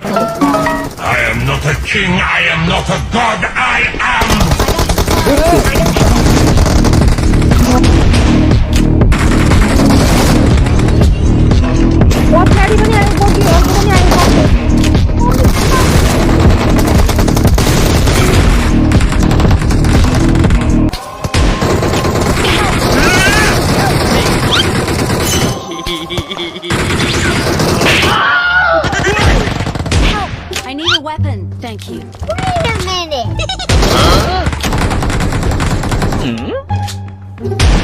I am not a king, I am not a god, I am... Watch ready when you're I need a weapon, thank you. Wait a minute.